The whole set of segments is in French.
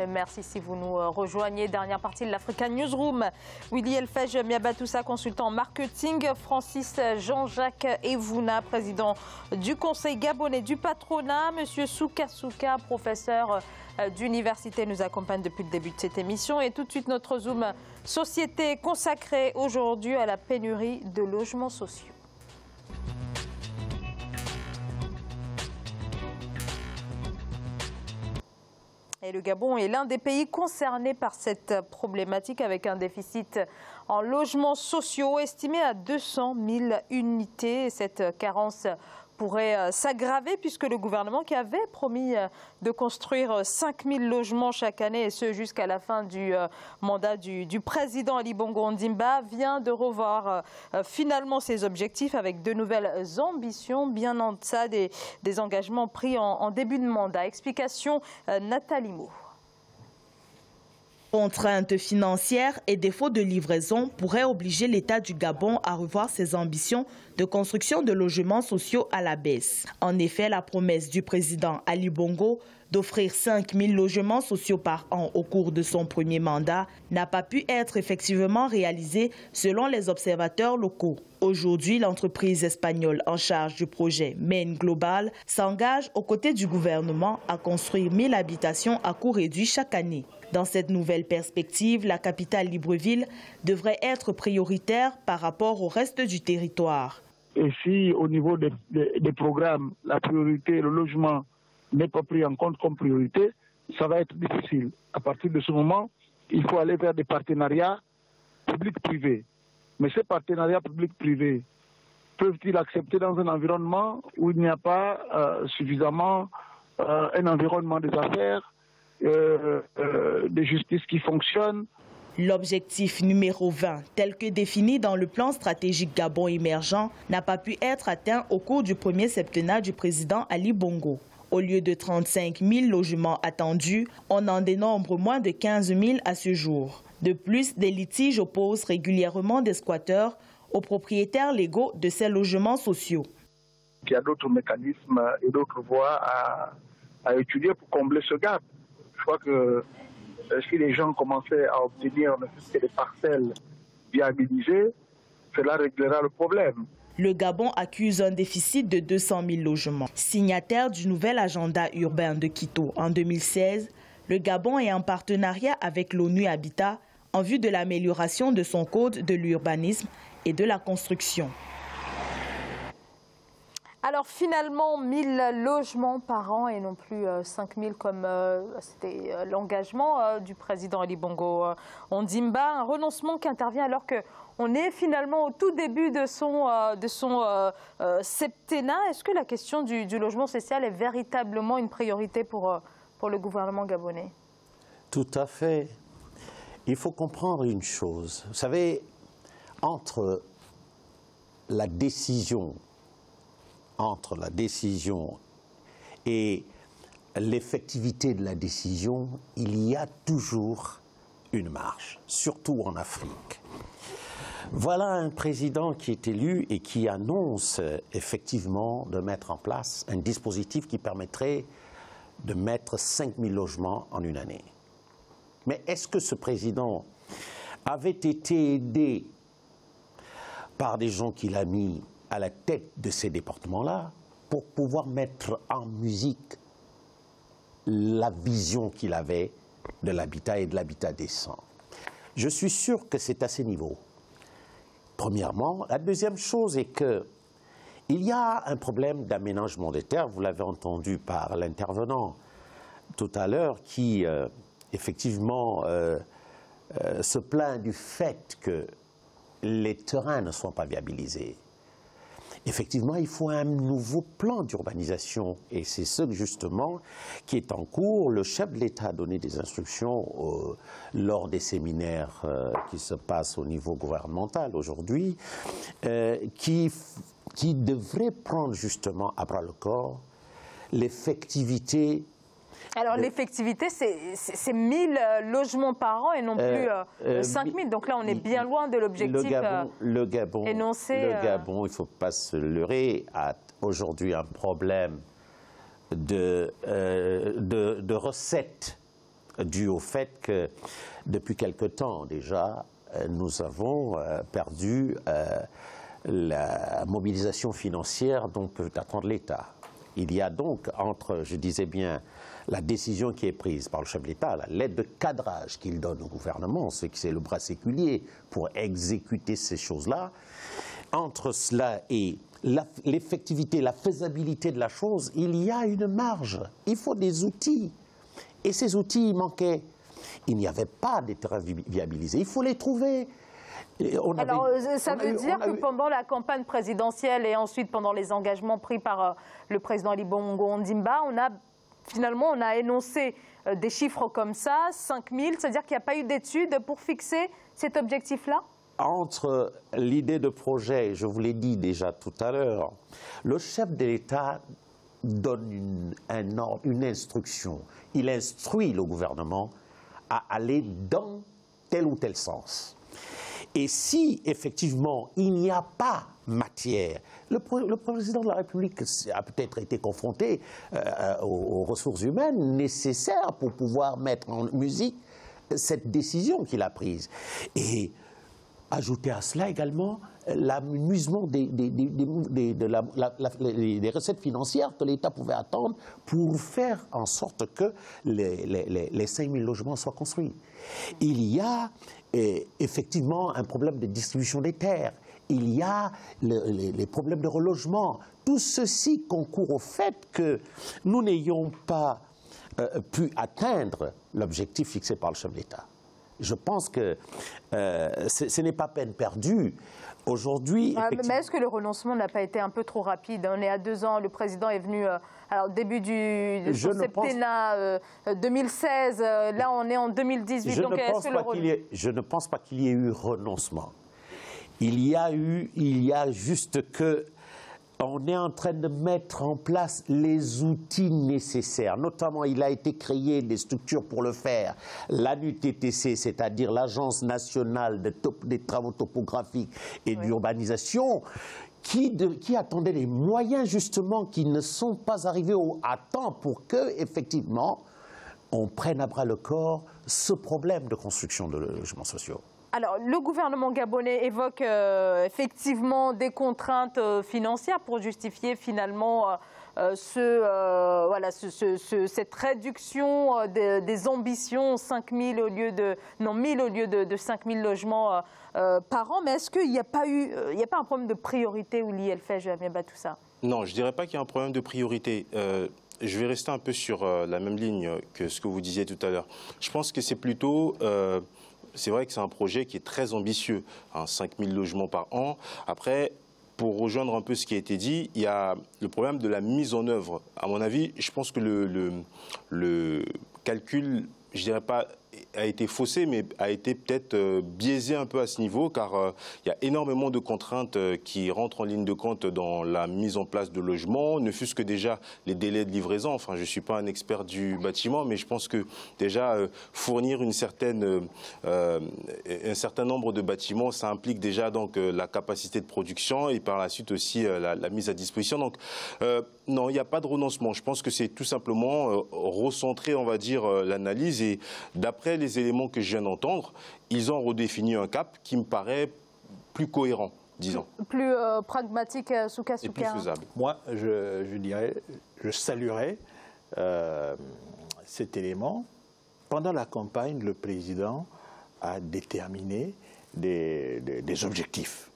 Merci si vous nous rejoignez. Dernière partie de l'Africa Newsroom. Willy Elfej Miabatoussa, consultant en marketing. Francis Jean-Jacques Evouna, président du Conseil gabonais du patronat. Monsieur Souka Souka, professeur d'université, nous accompagne depuis le début de cette émission. Et tout de suite, notre Zoom Société consacré aujourd'hui à la pénurie de logements sociaux. Et le Gabon est l'un des pays concernés par cette problématique avec un déficit en logements sociaux estimé à 200 000 unités. Cette carence pourrait s'aggraver puisque le gouvernement qui avait promis de construire 5 000 logements chaque année, et ce jusqu'à la fin du mandat du président Ali Bongo Ondimba, vient de revoir finalement ses objectifs avec de nouvelles ambitions bien en deçà des engagements pris en début de mandat. Explication Nathalie Mo. Contraintes financières et défaut de livraison pourraient obliger l'État du Gabon à revoir ses ambitions de construction de logements sociaux à la baisse. En effet, la promesse du président Ali Bongo d'offrir 5 000 logements sociaux par an au cours de son premier mandat n'a pas pu être effectivement réalisée selon les observateurs locaux. Aujourd'hui, l'entreprise espagnole en charge du projet Main Global s'engage aux côtés du gouvernement à construire 1 000 habitations à coût réduit chaque année. Dans cette nouvelle perspective, la capitale Libreville devrait être prioritaire par rapport au reste du territoire. Et si au niveau des programmes, la priorité, le logement n'est pas pris en compte comme priorité, ça va être difficile. À partir de ce moment, il faut aller vers des partenariats publics-privés. Mais ces partenariats publics-privés peuvent-ils accepter dans un environnement où il n'y a pas suffisamment un environnement des affaires, de justice qui fonctionne? L'objectif numéro 20, tel que défini dans le plan stratégique Gabon émergent, n'a pas pu être atteint au cours du premier septennat du président Ali Bongo. Au lieu de 35 000 logements attendus, on en dénombre moins de 15 000 à ce jour. De plus, des litiges opposent régulièrement des squatteurs aux propriétaires légaux de ces logements sociaux. Il y a d'autres mécanismes et d'autres voies à étudier pour combler ce gap. Je crois que si les gens commençaient à obtenir ne fût-ce que des parcelles viabilisées, cela réglera le problème. Le Gabon accuse un déficit de 200 000 logements. Signataire du nouvel agenda urbain de Quito en 2016, le Gabon est en partenariat avec l'ONU Habitat en vue de l'amélioration de son code de l'urbanisme et de la construction. Alors finalement, 1000 logements par an et non plus 5000 comme c'était l'engagement du président Ali Bongo Ondimba. Un renoncement qui intervient alors qu'on est finalement au tout début de son septennat. Est-ce que la question du logement social est véritablement une priorité pour le gouvernement gabonais? Tout à fait. Il faut comprendre une chose. Vous savez, entre la décision et l'effectivité de la décision, il y a toujours une marge, surtout en Afrique. Voilà un président qui est élu et qui annonce effectivement de mettre en place un dispositif qui permettrait de mettre 5 000 logements en une année. Mais est-ce que ce président avait été aidé par des gens qu'il a mis à la tête de ces départements-là pour pouvoir mettre en musique la vision qu'il avait de l'habitat et de l'habitat décent? Je suis sûr que c'est à ces niveaux. Premièrement, la deuxième chose est que il y a un problème d'aménagement des terres, vous l'avez entendu par l'intervenant tout à l'heure, qui effectivement se plaint du fait que les terrains ne sont pas viabilisés. Effectivement, il faut un nouveau plan d'urbanisation et c'est ce justement qui est en cours. Le chef de l'État a donné des instructions lors des séminaires qui se passent au niveau gouvernemental aujourd'hui, qui devrait prendre justement à bras le corps l'effectivité. Alors l'effectivité, c'est 1000 logements par an et non plus 5000. Donc là, on est bien loin de l'objectif énoncé. Le Gabon, il ne faut pas se leurrer, a aujourd'hui un problème de recettes dû au fait que depuis quelque temps déjà, nous avons perdu la mobilisation financière dont peut attendre l'État. Il y a donc entre, je disais bien, la décision qui est prise par le chef de l'État, la lettre de cadrage qu'il donne au gouvernement, c'est le bras séculier pour exécuter ces choses-là, entre cela et l'effectivité, la faisabilité de la chose, il y a une marge. Il faut des outils. Et ces outils, il manquait. Il n'y avait pas des terrains viabilisés. Il faut les trouver. Alors, ça veut dire que pendant la campagne présidentielle et ensuite pendant les engagements pris par le président Ali Bongo Ondimba, finalement, on a énoncé des chiffres comme ça, 5 000, c'est-à-dire qu'il n'y a pas eu d'études pour fixer cet objectif-là? Entre l'idée de projet, je vous l'ai dit déjà tout à l'heure, le chef de l'État donne une instruction. Il instruit le gouvernement à aller dans tel ou tel sens. Et si, effectivement, il n'y a pas matière, le président de la République a peut-être été confronté aux ressources humaines nécessaires pour pouvoir mettre en musique cette décision qu'il a prise. Et ajouter à cela également l'amusement des recettes financières que l'État pouvait attendre pour faire en sorte que les 5 000 logements soient construits. Il y a effectivement un problème de distribution des terres. Il y a les problèmes de relogement. Tout ceci concourt au fait que nous n'ayons pas pu atteindre l'objectif fixé par le chef de l'État. Je pense que ce n'est pas peine perdue. Aujourd'hui... mais est-ce que le renoncement n'a pas été un peu trop rapide? On est à 2 ans, le président est venu au début de son septennat 2016, là on est en 2018. Je ne pense pas qu'il y ait eu renoncement. Il y a juste que on est en train de mettre en place les outils nécessaires. Notamment, il a été créé des structures pour le faire. L'ANUTTC, c'est-à-dire l'Agence nationale des travaux topographiques et d'urbanisation, qui attendait les moyens justement qui ne sont pas arrivés à temps pour que, effectivement, on prenne à bras le corps ce problème de construction de logements sociaux. Alors, le gouvernement gabonais évoque effectivement des contraintes financières pour justifier finalement cette réduction des ambitions, 5 000 au lieu de 1 000 au lieu de 5 000 logements par an. Mais est-ce qu'il n'y a pas un problème de priorité où l'ILFEJ a mis tout ça? Non, je ne dirais pas qu'il y a un problème de priorité. Je vais rester un peu sur la même ligne que ce que vous disiez tout à l'heure. Je pense que c'est plutôt... c'est vrai que c'est un projet qui est très ambitieux, 5 000 logements par an. Après, pour rejoindre un peu ce qui a été dit, il y a le problème de la mise en œuvre. À mon avis, je pense que le calcul, je dirais pas a été faussé, mais a été peut-être biaisé un peu à ce niveau, car il y a énormément de contraintes qui rentrent en ligne de compte dans la mise en place de logements, ne fût-ce que déjà les délais de livraison. Enfin, je ne suis pas un expert du bâtiment, mais je pense que déjà fournir un certain nombre de bâtiments, ça implique déjà donc la capacité de production et par la suite aussi la mise à disposition. Donc non, il n'y a pas de renoncement. Je pense que c'est tout simplement recentrer, on va dire, l'analyse, et d'après les éléments que je viens d'entendre, ils ont redéfini un cap qui me paraît plus cohérent, disons. Plus pragmatique, Souka Souka. Et plus faisable. Moi, je dirais, je saluerais cet élément. Pendant la campagne, le président a déterminé des objectifs.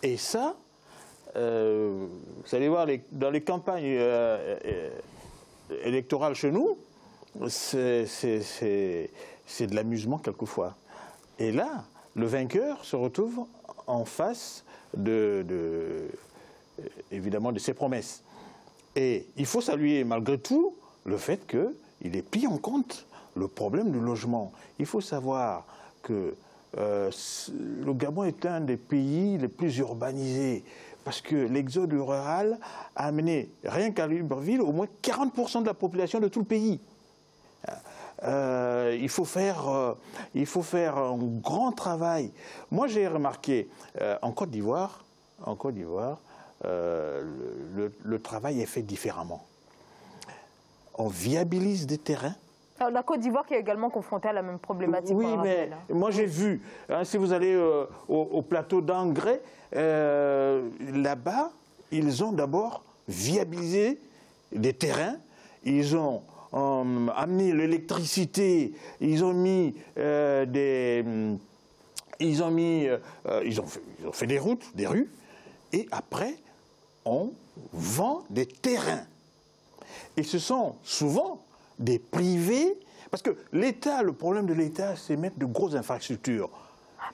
Et ça, vous allez voir, dans les campagnes électorales chez nous, c'est de l'amusement quelquefois. Et là, le vainqueur se retrouve en face évidemment de ses promesses. Et il faut saluer malgré tout le fait qu'il ait pris en compte le problème du logement. Il faut savoir que le Gabon est un des pays les plus urbanisés, parce que l'exode rural a amené, rien qu'à Libreville, au moins 40% de la population de tout le pays. Il faut faire un grand travail. Moi, j'ai remarqué, en Côte d'Ivoire, le travail est fait différemment. On viabilise des terrains. Alors, la Côte d'Ivoire qui est également confrontée à la même problématique. Oui, mais moi j'ai vu, hein, si vous allez au plateau d'Angré, là-bas, ils ont d'abord viabilisé des terrains, ils ont amené l'électricité, ils ont fait des routes, des rues, et après, on vend des terrains. Et ce sont souvent des privés, parce que l'État, le problème de l'État, c'est mettre de grosses infrastructures.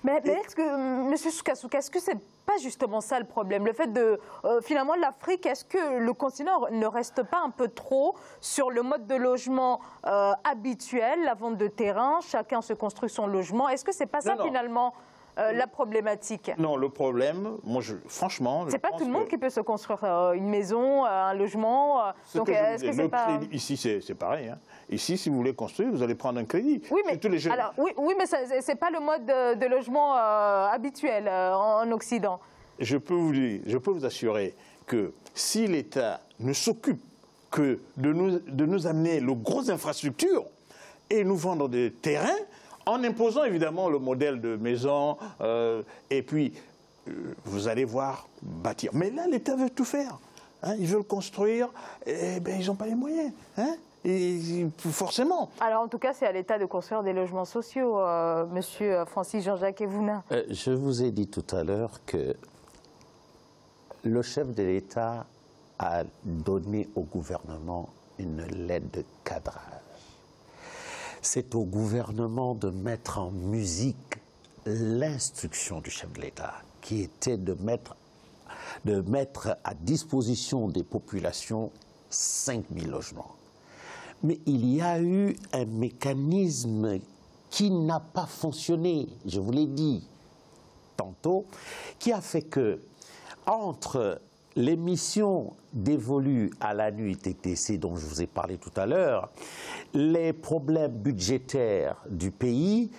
Mais est-ce que, M. Soukasouka, est-ce que c'est pas justement ça le problème? Le fait de, finalement, l'Afrique, est-ce que le continent ne reste pas un peu trop sur le mode de logement habituel, la vente de terrain, chacun se construit son logement? Est-ce que c'est pas ça, finalement, la problématique? Non, le problème, moi, franchement... C'est pas tout le monde qui peut se construire une maison, un logement. Donc, est-ce que c'est pas... Ici, c'est pareil. Hein. Ici, si vous voulez construire, vous allez prendre un crédit. Oui, mais, tous les jeunes... alors, oui, mais c'est pas le mode de logement habituel en Occident. Je peux vous assurer que si l'État ne s'occupe que de nous amener les grosses infrastructures et nous vendre des terrains, en imposant évidemment le modèle de maison, et puis vous allez voir bâtir. Mais là, l'État veut tout faire. Hein, ils veulent construire, et ben, ils n'ont pas les moyens. Hein, et, forcément. Alors en tout cas, c'est à l'État de construire des logements sociaux, Monsieur Francis Jean-Jacques Evouna. Je vous ai dit tout à l'heure que le chef de l'État a donné au gouvernement une lettre de cadrage. C'est au gouvernement de mettre en musique l'instruction du chef de l'État, qui était de mettre à disposition des populations 5 000 logements. Mais il y a eu un mécanisme qui n'a pas fonctionné, je vous l'ai dit tantôt, qui a fait que, entre les missions dévolues à la NUITTC dont je vous ai parlé tout à l'heure, les problèmes budgétaires du pays,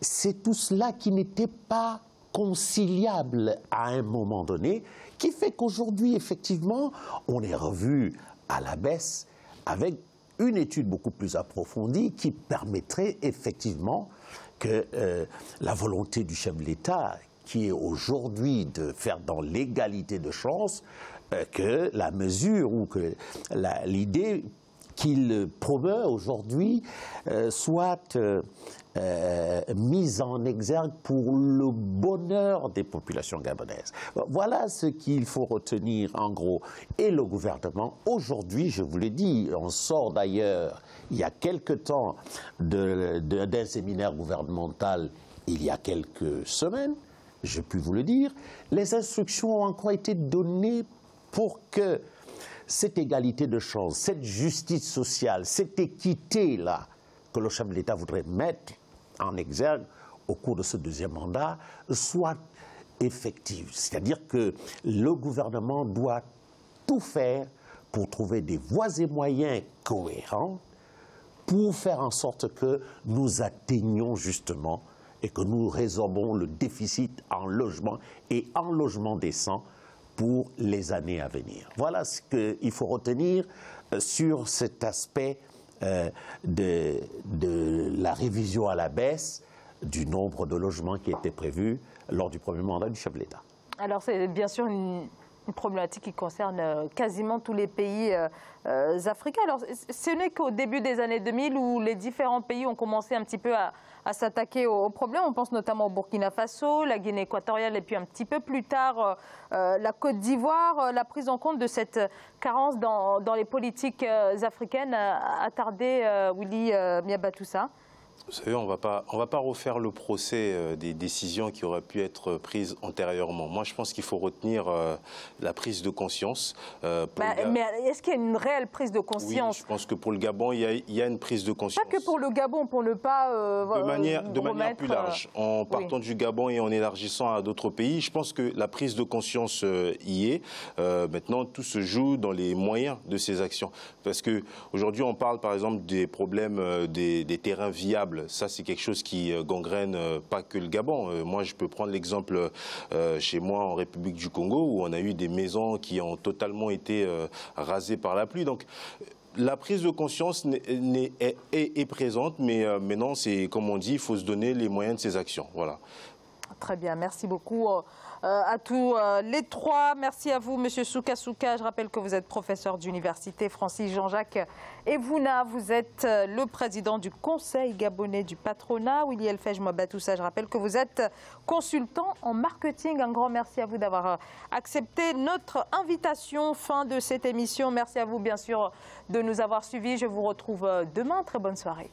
c'est tout cela qui n'était pas conciliable à un moment donné, qui fait qu'aujourd'hui, effectivement, on est revu à la baisse avec une étude beaucoup plus approfondie qui permettrait effectivement que la volonté du chef de l'État, qui est aujourd'hui de faire dans l'égalité de chance, que la mesure ou que l'idée qu'il promeut aujourd'hui soit mise en exergue pour le bonheur des populations gabonaises. Voilà ce qu'il faut retenir en gros. Et le gouvernement, aujourd'hui, je vous l'ai dit, on sort d'ailleurs, il y a quelque temps, d'un séminaire gouvernemental, il y a quelques semaines, je puis vous le dire, les instructions ont encore été données pour que cette égalité de chance, cette justice sociale, cette équité-là que le chef de l'État voudrait mettre en exergue au cours de ce deuxième mandat soit effective. C'est-à-dire que le gouvernement doit tout faire pour trouver des voies et moyens cohérents pour faire en sorte que nous atteignions justement et que nous résorbons le déficit en logement et en logement décent pour les années à venir. Voilà ce qu'il faut retenir sur cet aspect de la révision à la baisse du nombre de logements qui était prévu lors du premier mandat du chef de l'État. Alors c'est bien sûr une problématique qui concerne quasiment tous les pays africains. Alors ce n'est qu'au début des années 2000 où les différents pays ont commencé un petit peu à s'attaquer au problème. On pense notamment au Burkina Faso, la Guinée équatoriale et puis un petit peu plus tard la Côte d'Ivoire. La prise en compte de cette carence dans les politiques africaines a tardé Willy Miabatoussa. Vous savez, on va pas refaire le procès des décisions qui auraient pu être prises antérieurement. Moi, je pense qu'il faut retenir la prise de conscience. Mais est-ce qu'il y a une réelle prise de conscience? Oui, je pense que pour le Gabon, il y a une prise de conscience. Pas que pour le Gabon, pour ne pas de manière plus large, en partant du Gabon et en élargissant à d'autres pays. Je pense que la prise de conscience y est. Maintenant, tout se joue dans les moyens de ces actions. Parce qu'aujourd'hui, on parle par exemple des problèmes des terrains viables. Ça, c'est quelque chose qui gangrène pas que le Gabon. Moi, je peux prendre l'exemple chez moi en République du Congo, où on a eu des maisons qui ont totalement été rasées par la pluie. Donc, la prise de conscience est présente, mais maintenant, c'est comme on dit, il faut se donner les moyens de ses actions. Voilà. Très bien, merci beaucoup à tous les trois. Merci à vous, Monsieur Souka Souka. Je rappelle que vous êtes professeur d'université. Francis Jean-Jacques Evouna, vous êtes le président du Conseil gabonais du patronat. Willy Elfej Mouabatoussa, je rappelle que vous êtes consultant en marketing. Un grand merci à vous d'avoir accepté notre invitation. Fin de cette émission. Merci à vous, bien sûr, de nous avoir suivis. Je vous retrouve demain. Très bonne soirée.